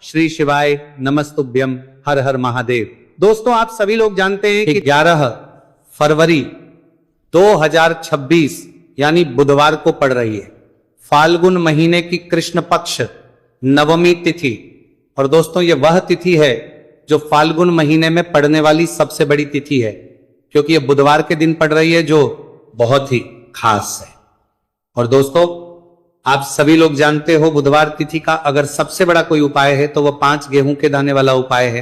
श्री शिवाय नमस्तुभ्यम, हर हर महादेव। दोस्तों, आप सभी लोग जानते हैं कि 11 फरवरी 2026 यानी बुधवार को पड़ रही है फाल्गुन महीने की कृष्ण पक्ष नवमी तिथि। और दोस्तों, ये वह तिथि है जो फाल्गुन महीने में पड़ने वाली सबसे बड़ी तिथि है, क्योंकि ये बुधवार के दिन पड़ रही है, जो बहुत ही खास है। और दोस्तों, आप सभी लोग जानते हो बुधवार तिथि का अगर सबसे बड़ा कोई उपाय है तो वह 5 गेहूं के दाने वाला उपाय है।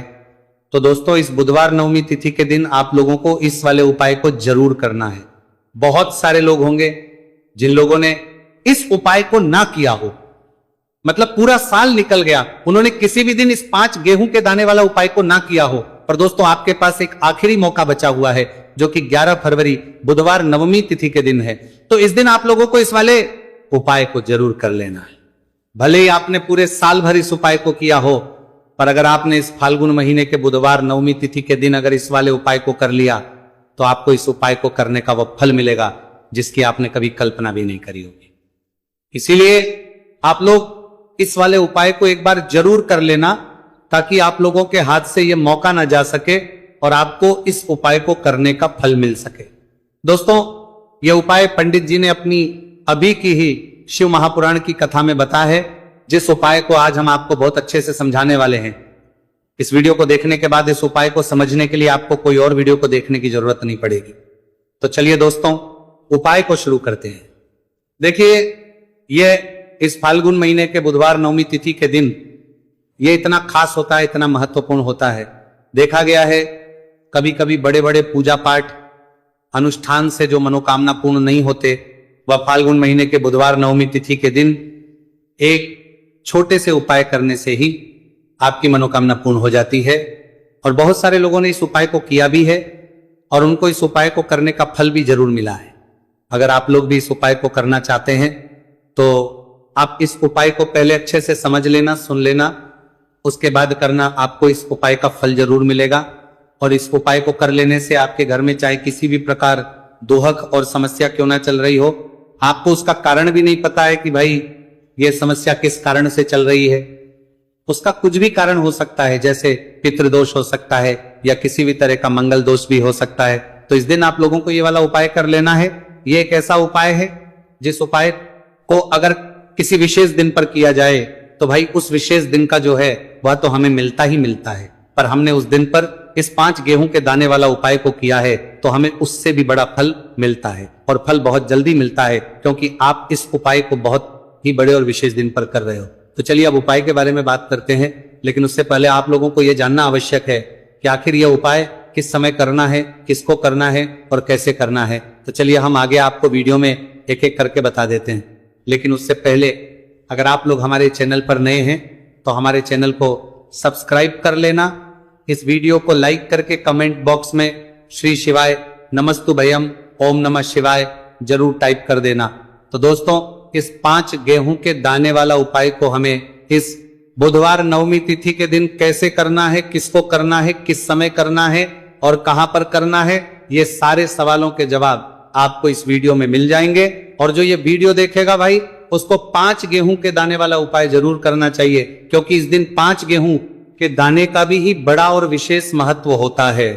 तो दोस्तों, इस बुधवार नवमी तिथि के दिन आप लोगों को इस वाले उपाय को जरूर करना है। बहुत सारे लोग होंगे जिन लोगों ने इस उपाय को ना किया हो, मतलब पूरा साल निकल गया, उन्होंने किसी भी दिन इस 5 गेहूं के दाने वाला उपाय को ना किया हो। पर दोस्तों, आपके पास एक आखिरी मौका बचा हुआ है, जो कि 11 फरवरी बुधवार नवमी तिथि के दिन है। तो इस दिन आप लोगों को इस वाले उपाय को जरूर कर लेना है। भले ही आपने पूरे साल भर इस उपाय को किया हो, पर अगर आपने इस फाल्गुन महीने के बुधवार नवमी तिथि के दिन अगर इस वाले उपाय को कर लिया, तो आपको इस उपाय को करने का वह फल मिलेगा जिसकी आपने कभी कल्पना भी नहीं करी होगी। इसीलिए आप लोग इस वाले उपाय को एक बार जरूर कर लेना, ताकि आप लोगों के हाथ से यह मौका ना जा सके और आपको इस उपाय को करने का फल मिल सके। दोस्तों, यह उपाय पंडित जी ने अपनी अभी की ही शिव महापुराण की कथा में बताया है, जिस उपाय को आज हम आपको बहुत अच्छे से समझाने वाले हैं। इस वीडियो को देखने के बाद इस उपाय को समझने के लिए आपको कोई और वीडियो को देखने की जरूरत नहीं पड़ेगी। तो चलिए दोस्तों, उपाय को शुरू करते हैं। देखिए, यह इस फाल्गुन महीने के बुधवार नवमी तिथि के दिन यह इतना खास होता है, इतना महत्वपूर्ण होता है। देखा गया है कभी कभी बड़े बड़े पूजा पाठ अनुष्ठान से जो मनोकामना पूर्ण नहीं होते, वह फाल्गुन महीने के बुधवार नवमी तिथि के दिन एक छोटे से उपाय करने से ही आपकी मनोकामना पूर्ण हो जाती है। और बहुत सारे लोगों ने इस उपाय को किया भी है और उनको इस उपाय को करने का फल भी जरूर मिला है। अगर आप लोग भी इस उपाय को करना चाहते हैं तो आप इस उपाय को पहले अच्छे से समझ लेना, सुन लेना, उसके बाद करना। आपको इस उपाय का फल जरूर मिलेगा। और इस उपाय को कर लेने से आपके घर में चाहे किसी भी प्रकार दोहक और समस्या क्यों ना चल रही हो, आपको उसका कारण भी नहीं पता है कि भाई ये समस्या किस कारण से चल रही है, उसका कुछ भी कारण हो सकता है, जैसे पितृदोष हो सकता है या किसी भी तरह का मंगल दोष भी हो सकता है। तो इस दिन आप लोगों को ये वाला उपाय कर लेना है। ये एक ऐसा उपाय है जिस उपाय को अगर किसी विशेष दिन पर किया जाए तो भाई उस विशेष दिन का जो है वह तो हमें मिलता ही मिलता है। पर हमने उस दिन पर इस 5 गेहूं के दाने वाला उपाय को किया है तो हमें उससे भी बड़ा फल मिलता है, और फल बहुत जल्दी मिलता है, क्योंकि आप इस उपाय को बहुत ही बड़े और विशेष दिन पर कर रहे हो। तो चलिए अब उपाय के बारे में बात करते हैं, लेकिन उससे पहले आप लोगों को यह जानना आवश्यक है कि आखिर यह उपाय किस समय करना है, किसको करना है और कैसे करना है। तो चलिए हम आगे आपको वीडियो में एक एक करके बता देते हैं। लेकिन उससे पहले अगर आप लोग हमारे चैनल पर नए हैं तो हमारे चैनल को सब्सक्राइब कर लेना। इस वीडियो को लाइक करके कमेंट बॉक्स में श्री शिवाय नमस्तुभयम ओम नमः शिवाय जरूर टाइप कर देना। तो दोस्तों, इस 5 गेहूं के दाने वाला उपाय को हमें इस बुधवार नवमी तिथि के दिन कैसे करना है, किसको करना है, किस समय करना है और कहां पर करना है, ये सारे सवालों के जवाब आपको इस वीडियो में मिल जाएंगे। और जो ये वीडियो देखेगा भाई, उसको 5 गेहूं के दाने वाला उपाय जरूर करना चाहिए, क्योंकि इस दिन 5 गेहूं के दाने का भी ही बड़ा और विशेष महत्व होता है।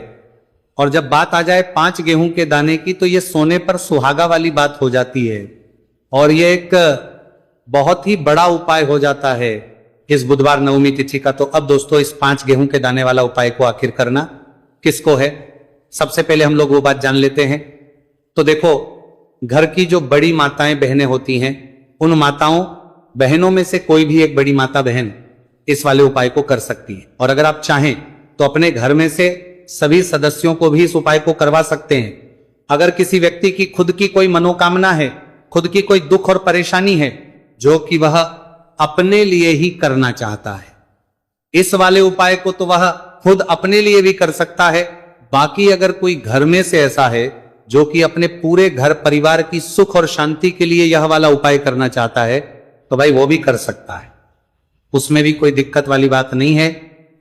और जब बात आ जाए 5 गेहूं के दाने की, तो ये सोने पर सुहागा वाली बात हो जाती है और ये एक बहुत ही बड़ा उपाय हो जाता है इस बुधवार नवमी तिथि का। तो अब दोस्तों, इस 5 गेहूं के दाने वाला उपाय को आखिर करना किसको है, सबसे पहले हम लोग वो बात जान लेते हैं। तो देखो, घर की जो बड़ी माताएं बहनें होती हैं, उन माताओं बहनों में से कोई भी एक बड़ी माता बहन इस वाले उपाय को कर सकती है। और अगर आप चाहें तो अपने घर में से सभी सदस्यों को भी इस उपाय को करवा सकते हैं। अगर किसी व्यक्ति की खुद की कोई मनोकामना है, खुद की कोई दुख और परेशानी है जो कि वह अपने लिए ही करना चाहता है, इस वाले उपाय को तो वह खुद अपने लिए भी कर सकता है। बाकी अगर कोई घर में से ऐसा है जो कि अपने पूरे घर परिवार की सुख और शांति के लिए यह वाला उपाय करना चाहता है, तो भाई वो भी कर सकता है, उसमें भी कोई दिक्कत वाली बात नहीं है।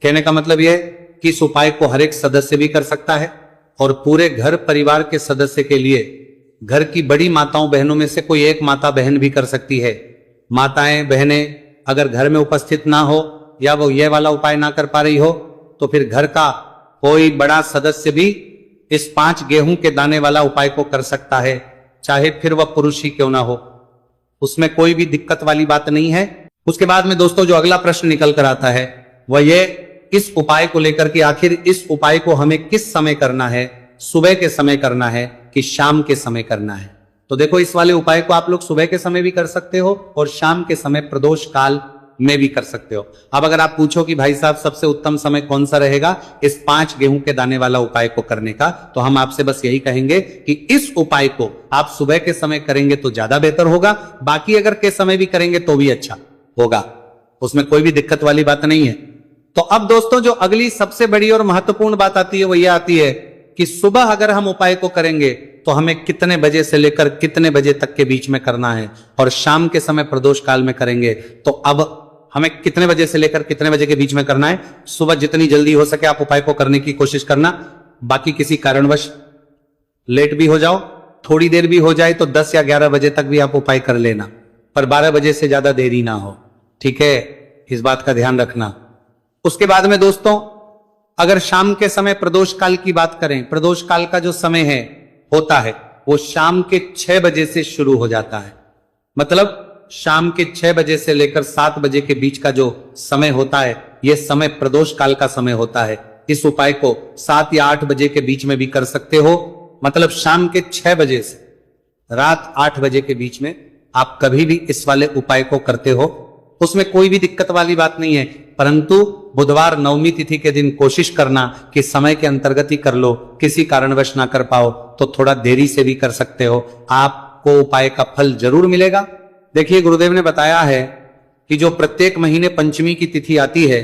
कहने का मतलब यह कि इस उपाय को हर एक सदस्य भी कर सकता है और पूरे घर परिवार के सदस्य के लिए घर की बड़ी माताओं बहनों में से कोई एक माता बहन भी कर सकती है। माताएं बहनें अगर घर में उपस्थित ना हो या वो ये वाला उपाय ना कर पा रही हो, तो फिर घर का कोई बड़ा सदस्य भी इस 5 गेहूं के दाने वाला उपाय को कर सकता है, चाहे फिर वह पुरुष ही क्यों ना हो, उसमें कोई भी दिक्कत वाली बात नहीं है। उसके बाद में दोस्तों जो अगला प्रश्न निकल कर आता है वह ये इस उपाय को लेकर कि आखिर इस उपाय को हमें किस समय करना है, सुबह के समय करना है कि शाम के समय करना है। तो देखो, इस वाले उपाय को आप लोग सुबह के समय भी कर सकते हो और शाम के समय प्रदोष काल में भी कर सकते हो। अब अगर आप पूछो कि भाई साहब सबसे उत्तम समय कौन सा रहेगा इस 5 गेहूं के दाने वाला उपाय को करने का, तो हम आपसे बस यही कहेंगे कि इस उपाय को आप सुबह के समय करेंगे तो ज्यादा बेहतर होगा, बाकी अगर के समय भी करेंगे तो भी अच्छा होगा, उसमें कोई भी दिक्कत वाली बात नहीं है। तो अब दोस्तों जो अगली सबसे बड़ी और महत्वपूर्ण बात आती है वो ये आती है कि सुबह अगर हम उपाय को करेंगे तो हमें कितने बजे से लेकर कितने बजे तक के बीच में करना है, और शाम के समय प्रदोष काल में करेंगे तो अब हमें कितने बजे से लेकर कितने बजे के बीच में करना है। सुबह जितनी जल्दी हो सके आप उपाय को करने की कोशिश करना, बाकी किसी कारणवश लेट भी हो जाओ, थोड़ी देर भी हो जाए तो 10 या 11 बजे तक भी आप उपाय कर लेना, पर 12 बजे से ज्यादा देरी ना हो, ठीक है, इस बात का ध्यान रखना। उसके बाद में दोस्तों अगर शाम के समय प्रदोष काल की बात करें, प्रदोष काल का जो समय है होता है वो शाम के 6 बजे से शुरू हो जाता है, मतलब शाम के 6 बजे से लेकर 7 बजे के बीच का जो समय होता है यह समय प्रदोष काल का समय होता है। इस उपाय को 7 या 8 बजे के बीच में भी कर सकते हो, मतलब शाम के 6 बजे से रात 8 बजे के बीच में आप कभी भी इस वाले उपाय को करते हो, उसमें कोई भी दिक्कत वाली बात नहीं है। परंतु बुधवार नवमी तिथि के दिन कोशिश करना कि समय के अंतर्गत ही कर लो, किसी कारणवश ना कर पाओ तो थोड़ा देरी से भी कर सकते हो, आपको उपाय का फल जरूर मिलेगा। देखिए, गुरुदेव ने बताया है कि जो प्रत्येक महीने पंचमी की तिथि आती है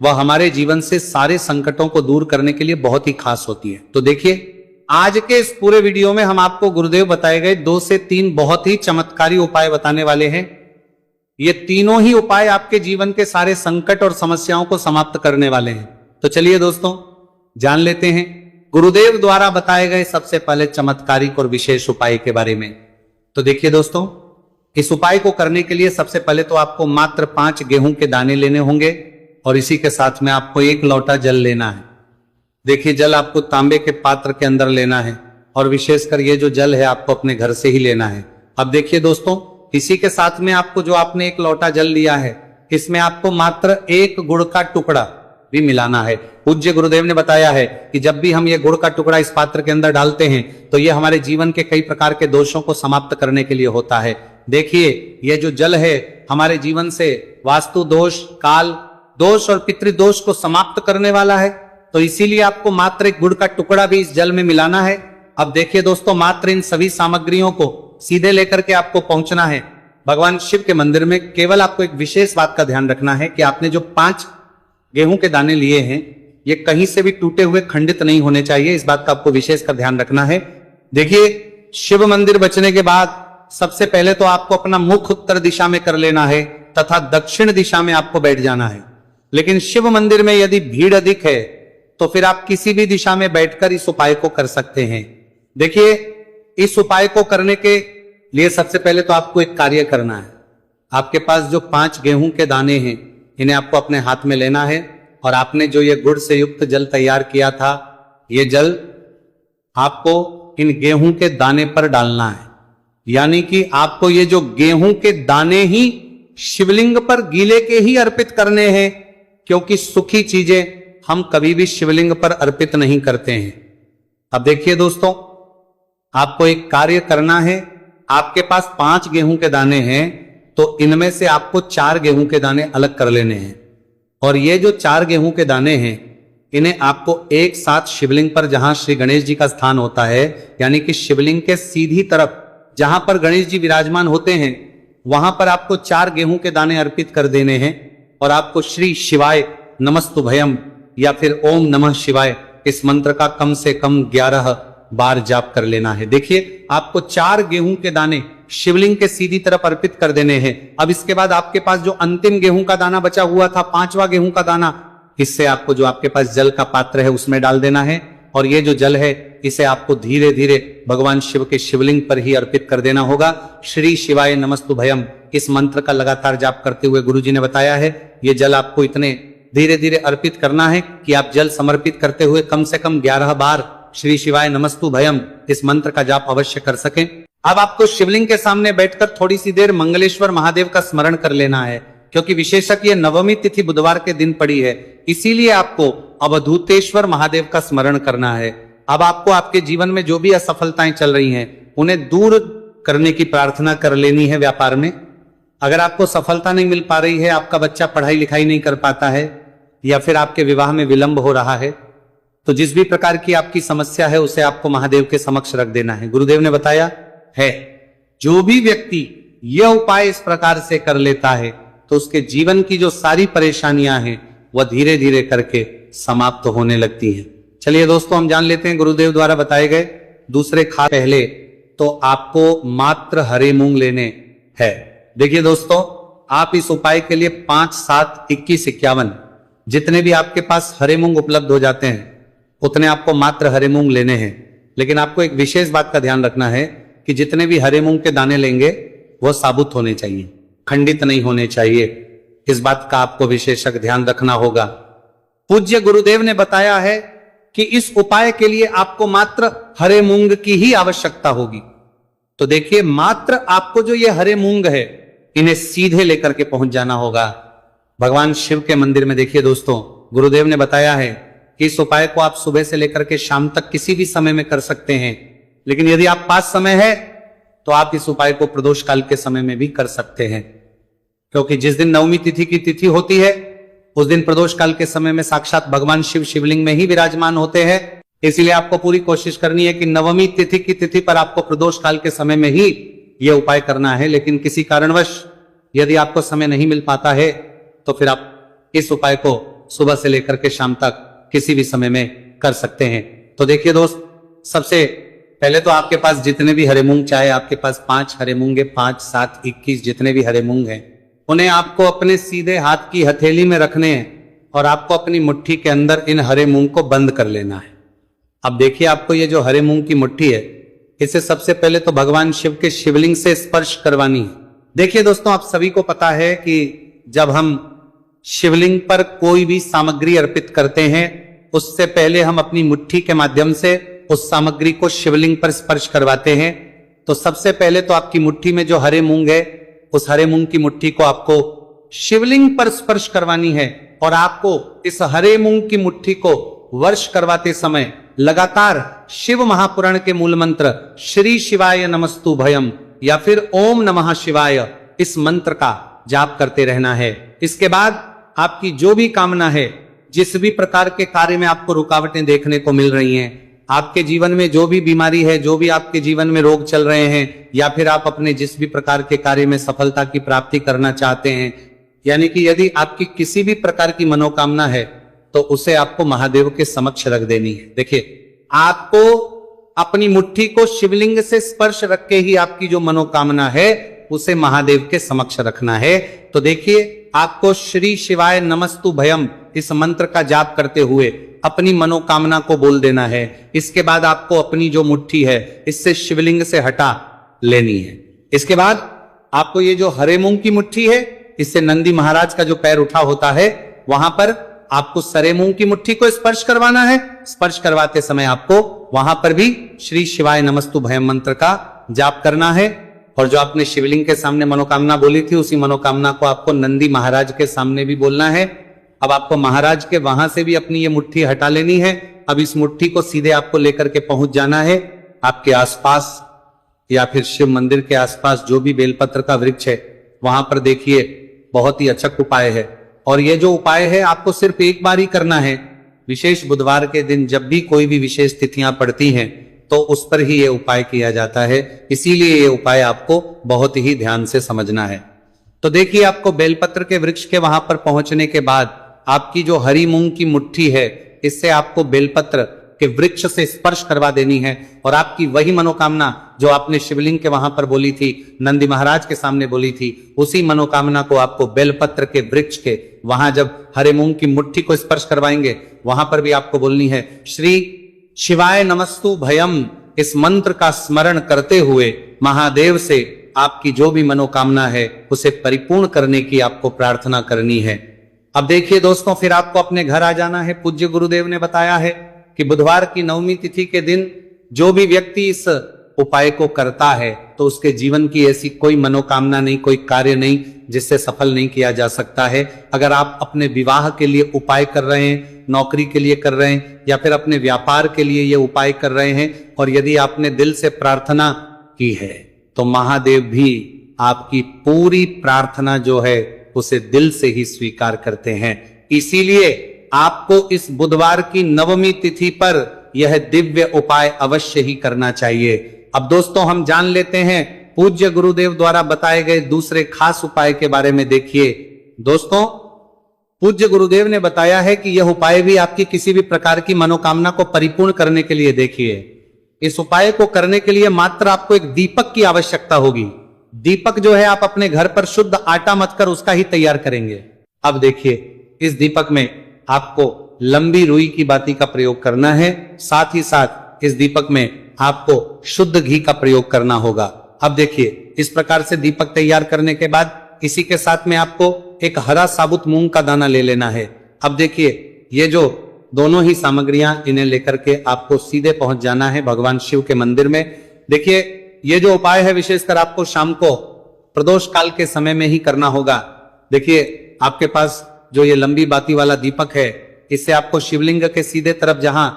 वह हमारे जीवन से सारे संकटों को दूर करने के लिए बहुत ही खास होती है। तो देखिए, आज के इस पूरे वीडियो में हम आपको गुरुदेव बताए गए 2 से 3 बहुत ही चमत्कारी उपाय बताने वाले हैं। ये तीनों ही उपाय आपके जीवन के सारे संकट और समस्याओं को समाप्त करने वाले हैं। तो चलिए दोस्तों जान लेते हैं गुरुदेव द्वारा बताए गए सबसे पहले चमत्कारिक और विशेष उपाय के बारे में। तो देखिए दोस्तों, इस उपाय को करने के लिए सबसे पहले तो आपको मात्र 5 गेहूं के दाने लेने होंगे और इसी के साथ में आपको 1 लोटा जल लेना है। देखिए, जल आपको तांबे के पात्र के अंदर लेना है और विशेषकर ये जो जल है आपको अपने घर से ही लेना है। अब देखिए दोस्तों, इसी के साथ में आपको जो आपने 1 लोटा जल लिया है इसमें आपको मात्र 1 गुड़ का टुकड़ा भी मिलाना है। पूज्य गुरुदेव ने बताया है कि जब भी हम ये गुड़ का टुकड़ा इस पात्र के अंदर डालते हैं तो ये हमारे जीवन के कई प्रकार के दोषों को समाप्त करने के लिए होता है। देखिए, ये जो जल है हमारे जीवन से वास्तु दोष, काल दोष और पितृदोष को समाप्त करने वाला है, तो इसीलिए आपको मात्र 1 गुड़ का टुकड़ा भी इस जल में मिलाना है। अब देखिए दोस्तों, मात्र इन सभी सामग्रियों को सीधे लेकर के आपको पहुंचना है भगवान शिव के मंदिर में। केवल आपको एक विशेष बात का ध्यान रखना है कि आपने जो 5 गेहूं के दाने लिए हैं ये कहीं से भी टूटे हुए खंडित नहीं होने चाहिए, इस बात का आपको विशेष कर ध्यान रखना है। देखिए, शिव मंदिर बचने के बाद सबसे पहले तो आपको अपना मुख उत्तर दिशा में कर लेना है तथा दक्षिण दिशा में आपको बैठ जाना है। लेकिन शिव मंदिर में यदि भीड़ अधिक है तो फिर आप किसी भी दिशा में बैठकर इस उपाय को कर सकते हैं। देखिए, इस उपाय को करने के लिए सबसे पहले तो आपको एक कार्य करना है। आपके पास जो 5 गेहूं के दाने हैं इन्हें आपको अपने हाथ में लेना है और आपने जो ये गुड़ से युक्त जल तैयार किया था ये जल आपको इन गेहूं के दाने पर डालना है। यानी कि आपको ये जो गेहूं के दाने ही शिवलिंग पर गीले के ही अर्पित करने हैं, क्योंकि सूखी चीजें हम कभी भी शिवलिंग पर अर्पित नहीं करते हैं। अब देखिए दोस्तों, आपको एक कार्य करना है। आपके पास 5 गेहूं के दाने हैं तो इनमें से आपको 4 गेहूं के दाने अलग कर लेने हैं और ये जो 4 गेहूं के दाने हैं इन्हें आपको एक साथ शिवलिंग पर, जहां श्री गणेश जी का स्थान होता है, यानी कि शिवलिंग के सीधी तरफ जहां पर गणेश जी विराजमान होते हैं वहां पर आपको 4 गेहूं के दाने अर्पित कर देने हैं और आपको श्री शिवाय नमस्तुभयम या फिर ओम नमः शिवाय इस मंत्र का कम से कम 11 बार जाप कर लेना है। देखिए, आपको 4 गेहूं के दाने शिवलिंग के सीधी तरफ अर्पित कर देने हैं। अब इसके बाद आपके पास जो अंतिम गेहूं का दाना बचा हुआ था, 5वां गेहूं का दाना, इससे आपको जो आपके पास जल का पात्र है उसमें डाल देना है और ये जो जल है इसे आपको धीरे धीरे भगवान शिव के शिवलिंग पर ही अर्पित कर देना होगा। श्री शिवाय नमस्तुभयम इस मंत्र का लगातार जाप करते हुए गुरुजी ने बताया है। ये जल आपको इतने धीरे धीरे अर्पित करना है कि आप जल समर्पित करते हुए कम से कम 11 बार श्री शिवाय नमस्तु भयम इस मंत्र का जाप अवश्य कर सकें। अब आपको शिवलिंग के सामने बैठकर थोड़ी सी देर मंगलेश्वर महादेव का स्मरण कर लेना है, क्योंकि विशेषक ये नवमी तिथि बुधवार के दिन पड़ी है, इसीलिए आपको अवधूतेश्वर महादेव का स्मरण करना है। अब आपको आपके जीवन में जो भी असफलताएं चल रही हैं उन्हें दूर करने की प्रार्थना कर लेनी है। व्यापार में अगर आपको सफलता नहीं मिल पा रही है, आपका बच्चा पढ़ाई लिखाई नहीं कर पाता है, या फिर आपके विवाह में विलंब हो रहा है, तो जिस भी प्रकार की आपकी समस्या है उसे आपको महादेव के समक्ष रख देना है। गुरुदेव ने बताया है जो भी व्यक्ति यह उपाय इस प्रकार से कर लेता है तो उसके जीवन की जो सारी परेशानियां हैं वह धीरे धीरे करके समाप्त होने लगती हैं। चलिए दोस्तों, हम जान लेते हैं गुरुदेव द्वारा बताए गए दूसरे खास। पहले तो आपको मात्र हरे मूंग लेने हैं। देखिए दोस्तों, आप इस उपाय के लिए 5, 7, 21, 51 जितने भी आपके पास हरे मूंग उपलब्ध हो जाते हैं उतने आपको मात्र हरे मूंग लेने हैं। लेकिन आपको एक विशेष बात का ध्यान रखना है कि जितने भी हरे मूंग के दाने लेंगे वो साबुत होने चाहिए, खंडित नहीं होने चाहिए। इस बात का आपको विशेषक ध्यान रखना होगा। पूज्य गुरुदेव ने बताया है कि इस उपाय के लिए आपको मात्र हरे मूंग की ही आवश्यकता होगी। तो देखिए, मात्र आपको जो ये हरे मूंग है इन्हें सीधे लेकर के पहुंच जाना होगा भगवान शिव के मंदिर में। देखिए दोस्तों, गुरुदेव ने बताया है कि इस उपाय को आप सुबह से लेकर के शाम तक किसी भी समय में कर सकते हैं, लेकिन यदि आप पास समय है तो आप इस उपाय को प्रदोष काल के समय में भी कर सकते हैं, क्योंकि जिस दिन नवमी तिथि की तिथि होती है उस दिन प्रदोष काल के समय में साक्षात भगवान शिव शिवलिंग में ही विराजमान होते हैं। इसलिए आपको पूरी कोशिश करनी है कि नवमी तिथि की तिथि पर आपको प्रदोष काल के समय में ही यह उपाय करना है। लेकिन किसी कारणवश यदि आपको समय नहीं मिल पाता है तो फिर आप इस उपाय को सुबह से लेकर के शाम तक किसी भी समय में कर सकते हैं। तो देखिए दोस्त, सबसे पहले तो आपके पास जितने भी हरे मूंग, चाहे आपके पास 5 हरे मूंग है, 5, 7, 21 जितने भी हरे मूंग हैं, उन्हें आपको अपने सीधे हाथ की हथेली में रखने हैं और आपको अपनी मुट्ठी के अंदर इन हरे मूंग को बंद कर लेना है। अब देखिए, आपको ये जो हरे मूंग की मुट्ठी है इसे सबसे पहले तो भगवान शिव के शिवलिंग से स्पर्श करवानी है। देखिए दोस्तों, आप सभी को पता है कि जब हम शिवलिंग पर कोई भी सामग्री अर्पित करते हैं उससे पहले हम अपनी मुट्ठी के माध्यम से उस सामग्री को शिवलिंग पर स्पर्श करवाते हैं। तो सबसे पहले तो आपकी मुट्ठी में जो हरे मूंग है उस हरे मूंग की मुट्ठी को आपको शिवलिंग पर स्पर्श करवानी है और आपको इस हरे मूंग की मुट्ठी को वर्ष करवाते समय लगातार शिव महापुराण के मूल मंत्र श्री शिवाय नमस्तु भयम या फिर ओम नमः शिवाय इस मंत्र का जाप करते रहना है। इसके बाद आपकी जो भी कामना है, जिस भी प्रकार के कार्य में आपको रुकावटें देखने को मिल रही हैं, आपके जीवन में जो भी बीमारी है, जो भी आपके जीवन में रोग चल रहे हैं, या फिर आप अपने जिस भी प्रकार के कार्य में सफलता की प्राप्ति करना चाहते हैं, यानी कि यदि आपकी किसी भी प्रकार की मनोकामना है तो उसे आपको महादेव के समक्ष रख देनी है। देखिए, आपको अपनी मुट्ठी को शिवलिंग से स्पर्श रख के ही आपकी जो मनोकामना है उसे महादेव के समक्ष रखना है। तो देखिए, आपको श्री शिवाय नमस्तु भयम इस मंत्र का जाप करते हुए अपनी मनोकामना को बोल देना है। इसके बाद आपको अपनी जो मुट्ठी है इससे शिवलिंग से हटा लेनी है। इसके बाद आपको ये जो हरे मूंग की मुट्ठी है इससे नंदी महाराज का जो पैर उठा होता है वहां पर आपको सरे मूंग की मुट्ठी को स्पर्श करवाना है। स्पर्श करवाते समय आपको वहां पर भी श्री शिवाय नमस्तु भयम मंत्र का जाप करना है। और जो आपने शिवलिंग के सामने मनोकामना बोली थी उसी मनोकामना को आपको नंदी महाराज के सामने भी बोलना है। अब आपको महाराज के वहां से भी अपनी ये मुट्ठी हटा लेनी है। अब इस मुट्ठी को सीधे आपको लेकर के पहुंच जाना है आपके आसपास या फिर शिव मंदिर के आसपास जो भी बेलपत्र का वृक्ष है वहां पर। देखिए, बहुत ही अचक उपाय है और ये जो उपाय है आपको सिर्फ एक बार ही करना है। विशेष बुधवार के दिन जब भी कोई भी विशेष तिथियां पड़ती हैं तो उस पर ही ये उपाय किया जाता है, इसीलिए ये उपाय आपको बहुत ही ध्यान से समझना है। तो देखिए, आपको बेलपत्र के वृक्ष के वहां पर पहुंचने के बाद आपकी जो हरी मूंग की मुट्ठी है इससे आपको बेलपत्र के वृक्ष से स्पर्श करवा देनी है और आपकी वही मनोकामना जो आपने शिवलिंग के वहां पर बोली थी, नंदी महाराज के सामने बोली थी, उसी मनोकामना को आपको बेलपत्र के वृक्ष के वहां जब हरे मूंग की मुट्ठी को स्पर्श करवाएंगे वहां पर भी आपको बोलनी है श्री शिवाय नमस्तु भयम। इस मंत्र का स्मरण करते हुए महादेव से आपकी जो भी मनोकामना है उसे परिपूर्ण करने की आपको प्रार्थना करनी है। अब देखिए दोस्तों, फिर आपको अपने घर आ जाना है। पूज्य गुरुदेव ने बताया है कि बुधवार की नवमी तिथि के दिन जो भी व्यक्ति इस उपाय को करता है तो उसके जीवन की ऐसी कोई मनोकामना नहीं, कोई कार्य नहीं जिससे सफल नहीं किया जा सकता है। अगर आप अपने विवाह के लिए उपाय कर रहे हैं, नौकरी के लिए कर रहे हैं, या फिर अपने व्यापार के लिए ये उपाय कर रहे हैं, और यदि आपने दिल से प्रार्थना की है तो महादेव भी आपकी पूरी प्रार्थना जो है उसे दिल से ही स्वीकार करते हैं। इसीलिए आपको इस बुधवार की नवमी तिथि पर यह दिव्य उपाय अवश्य ही करना चाहिए। अब दोस्तों, हम जान लेते हैं पूज्य गुरुदेव द्वारा बताए गए दूसरे खास उपाय के बारे में। देखिए दोस्तों, पूज्य गुरुदेव ने बताया है कि यह उपाय भी आपकी किसी भी प्रकार की मनोकामना को परिपूर्ण करने के लिए, देखिए इस उपाय को करने के लिए मात्र आपको एक दीपक की आवश्यकता होगी। दीपक जो है आप अपने घर पर शुद्ध आटा मथ कर उसका ही तैयार करेंगे। अब देखिए, इस दीपक में आपको लंबी रुई की बाती का प्रयोग करना है। साथ ही साथ इस दीपक में आपको शुद्ध घी का प्रयोग करना होगा। अब देखिए, इस प्रकार से दीपक तैयार करने के बाद इसी के साथ में आपको एक हरा साबुत मूंग का दाना ले लेना है। अब देखिए, ये जो दोनों ही सामग्रियां, इन्हें लेकर के आपको सीधे पहुंच जाना है भगवान शिव के मंदिर में। देखिए, ये जो उपाय है विशेषकर आपको शाम को प्रदोष काल के समय में ही करना होगा। देखिए, आपके पास जो ये लंबी बाती वाला दीपक है, इससे आपको शिवलिंग के सीधे तरफ जहां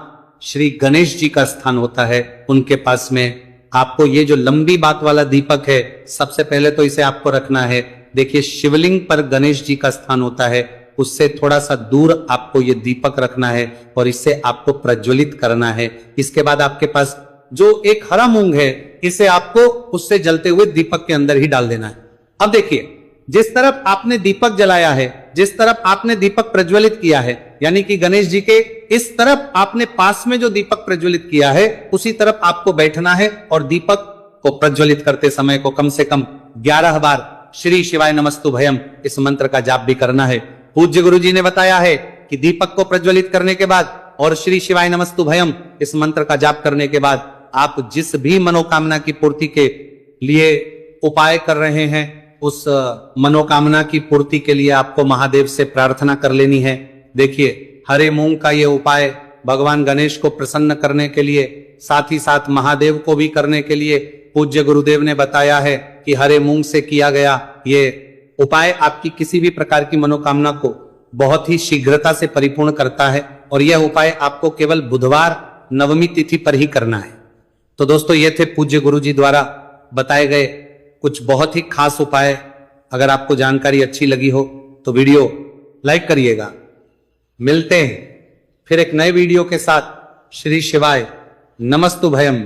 श्री गणेश जी का स्थान होता है उनके पास में आपको ये जो लंबी बात वाला दीपक है, सबसे पहले तो इसे आपको रखना है। देखिए, शिवलिंग पर गणेश जी का स्थान होता है, उससे थोड़ा सा दूर आपको ये दीपक रखना है और इससे आपको प्रज्वलित करना है। इसके बाद आपके पास जो एक हरा मूंग है, इसे आपको उससे जलते हुए दीपक के अंदर ही डाल देना है। अब देखिए, जिस तरफ आपने दीपक जलाया है, जिस तरफ आपने दीपक प्रज्वलित किया है, यानी कि गणेश जी के इस तरफ आपने पास में जो दीपक प्रज्वलित किया है उसी तरफ आपको बैठना है और दीपक को प्रज्वलित करते समय को कम से कम 11 बार श्री शिवाय नमस्तुभयम इस मंत्र का जाप भी करना है। पूज्य गुरु जी ने बताया है कि दीपक को प्रज्वलित करने के बाद और श्री शिवाय नमस्तुभयम इस मंत्र का जाप करने के बाद आप जिस भी मनोकामना की पूर्ति के लिए उपाय कर रहे हैं, उस मनोकामना की पूर्ति के लिए आपको महादेव से प्रार्थना कर लेनी है। देखिए, हरे मूंग का ये उपाय भगवान गणेश को प्रसन्न करने के लिए, साथ ही साथ महादेव को भी करने के लिए पूज्य गुरुदेव ने बताया है कि हरे मूंग से किया गया ये उपाय आपकी किसी भी प्रकार की मनोकामना को बहुत ही शीघ्रता से परिपूर्ण करता है। और यह उपाय आपको केवल बुधवार नवमी तिथि पर ही करना है। तो दोस्तों, ये थे पूज्य गुरु जी द्वारा बताए गए कुछ बहुत ही खास उपाय। अगर आपको जानकारी अच्छी लगी हो तो वीडियो लाइक करिएगा। मिलते हैं फिर एक नए वीडियो के साथ। श्री शिवाय नमस्तुभयम।